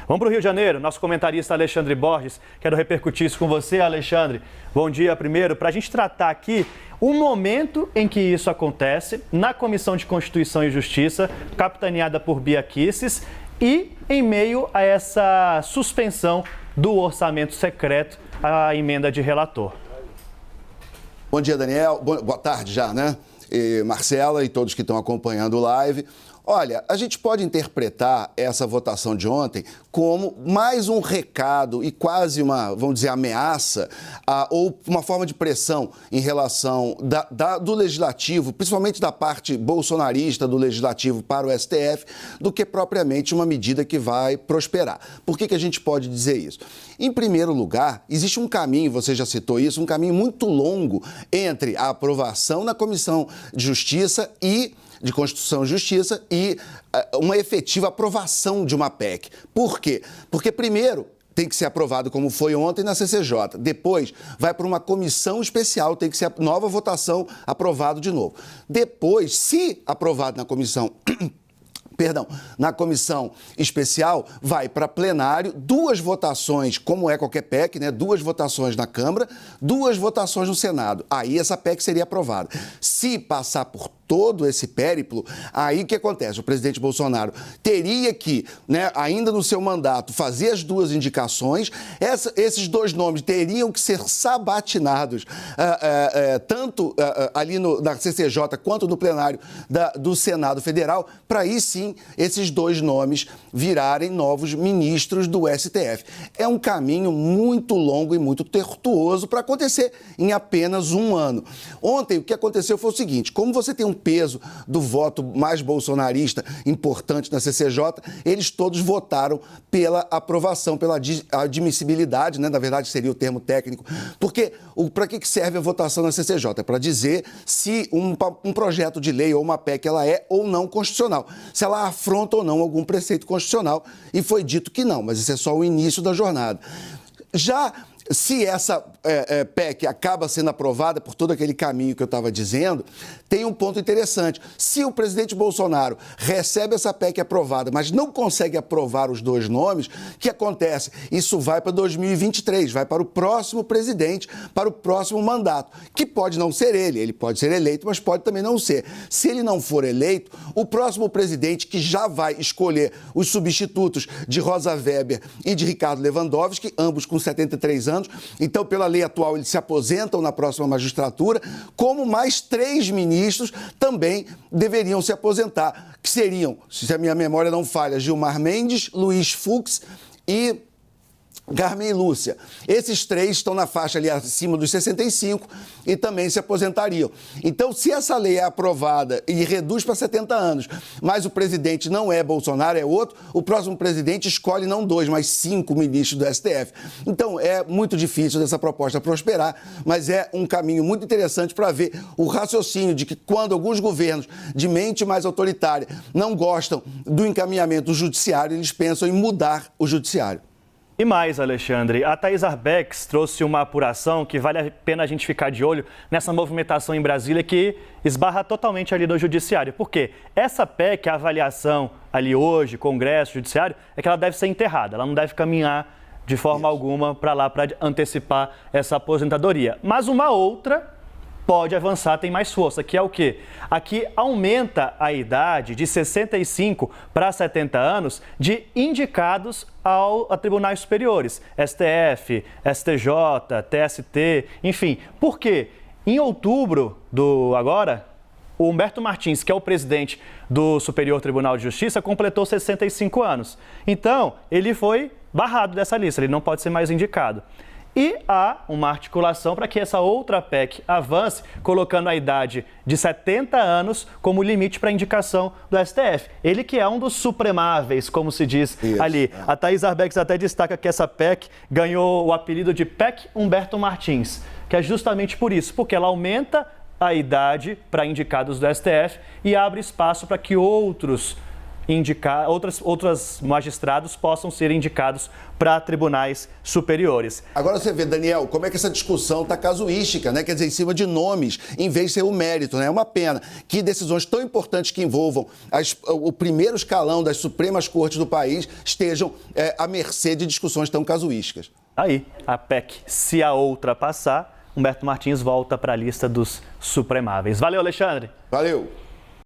Vamos para o Rio de Janeiro, nosso comentarista Alexandre Borges. Quero repercutir isso com você, Alexandre. Bom dia primeiro, para a gente tratar aqui o momento em que isso acontece na Comissão de Constituição e Justiça, capitaneada por Bia Kicis, e em meio a essa suspensão do orçamento secreto, a emenda de relator. Bom dia, Daniel. Boa tarde já, né? Marcela e todos que estão acompanhando o live. Olha, a gente pode interpretar essa votação de ontem como mais um recado e quase uma, vamos dizer, ameaça ou uma forma de pressão em relação do Legislativo, principalmente da parte bolsonarista do Legislativo para o STF, do que propriamente uma medida que vai prosperar. Por que a gente pode dizer isso? Em primeiro lugar, existe um caminho, você já citou isso, um caminho muito longo entre a aprovação na Comissão de Justiça de Constituição e Justiça e uma efetiva aprovação de uma PEC. Por quê? Porque primeiro tem que ser aprovado como foi ontem na CCJ. Depois vai para uma comissão especial, tem que ser nova votação, aprovado de novo. Depois, se aprovado na comissão... na comissão especial, vai para plenário, 2 votações, como é qualquer PEC, né? 2 votações na Câmara, 2 votações no Senado. Aí essa PEC seria aprovada. Se passar por todo esse périplo, aí o que acontece? O presidente Bolsonaro teria que, né, ainda no seu mandato, fazer as 2 indicações. Esses 2 nomes teriam que ser sabatinados, tanto ali na CCJ quanto no plenário do Senado Federal, para aí sim esses 2 nomes virarem novos ministros do STF. É um caminho muito longo e muito tortuoso para acontecer em apenas um ano. Ontem o que aconteceu foi o seguinte: como você tem um peso do voto mais bolsonarista importante na CCJ, eles todos votaram pela aprovação, pela admissibilidade, né? Na verdade seria o termo técnico, porque para que serve a votação na CCJ? É para dizer se um projeto de lei ou uma PEC ela é ou não constitucional, se ela afronta ou não algum preceito constitucional, e foi dito que não, mas isso é só o início da jornada. Já se essa PEC acaba sendo aprovada por todo aquele caminho que eu estava dizendo, tem um ponto interessante. Se o presidente Bolsonaro recebe essa PEC aprovada, mas não consegue aprovar os 2 nomes, o que acontece? Isso vai para 2023, vai para o próximo presidente, para o próximo mandato, que pode não ser ele pode ser eleito, mas pode também não ser. Se ele não for eleito, o próximo presidente, que já vai escolher os substitutos de Rosa Weber e de Ricardo Lewandowski, ambos com 73 anos, então, pela lei atual, eles se aposentam na próxima magistratura, como mais 3 ministros também deveriam se aposentar, que seriam, se a minha memória não falha, Gilmar Mendes, Luiz Fux e Carmen Lúcia. Esses 3 estão na faixa ali acima dos 65 e também se aposentariam. Então, se essa lei é aprovada e reduz para 70 anos, mas o presidente não é Bolsonaro, é outro, o próximo presidente escolhe não 2, mas 5 ministros do STF. Então, é muito difícil dessa proposta prosperar, mas é um caminho muito interessante para ver o raciocínio de que quando alguns governos de mente mais autoritária não gostam do encaminhamento do judiciário, eles pensam em mudar o judiciário. E mais, Alexandre, a Thaís Arbex trouxe uma apuração que vale a pena a gente ficar de olho nessa movimentação em Brasília que esbarra totalmente ali no judiciário. Por quê? Essa PEC, a avaliação ali hoje, Congresso, Judiciário, é que ela deve ser enterrada, ela não deve caminhar de forma alguma para lá para antecipar essa aposentadoria. Mas uma outra pode avançar, tem mais força, que é o quê? Aqui aumenta a idade de 65 para 70 anos de indicados a tribunais superiores, STF, STJ, TST, enfim. Por quê? Em outubro o Humberto Martins, que é o presidente do Superior Tribunal de Justiça, completou 65 anos. Então, ele foi barrado dessa lista, ele não pode ser mais indicado. E há uma articulação para que essa outra PEC avance, colocando a idade de 70 anos como limite para a indicação do STF. Ele que é um dos supremáveis, como se diz ali. A Thaís Arbex até destaca que essa PEC ganhou o apelido de PEC Humberto Martins, que é justamente por isso, porque ela aumenta a idade para indicados do STF e abre espaço para que outros indicar, outros magistrados possam ser indicados para tribunais superiores. Agora você vê, Daniel, como é que essa discussão está casuística, né? Quer dizer, em cima de nomes, em vez de ser o mérito, né? É uma pena que decisões tão importantes que envolvam o primeiro escalão das Supremas Cortes do país estejam à mercê de discussões tão casuísticas. Aí, a PEC, se a outra passar, Humberto Martins volta para a lista dos supremáveis. Valeu, Alexandre. Valeu.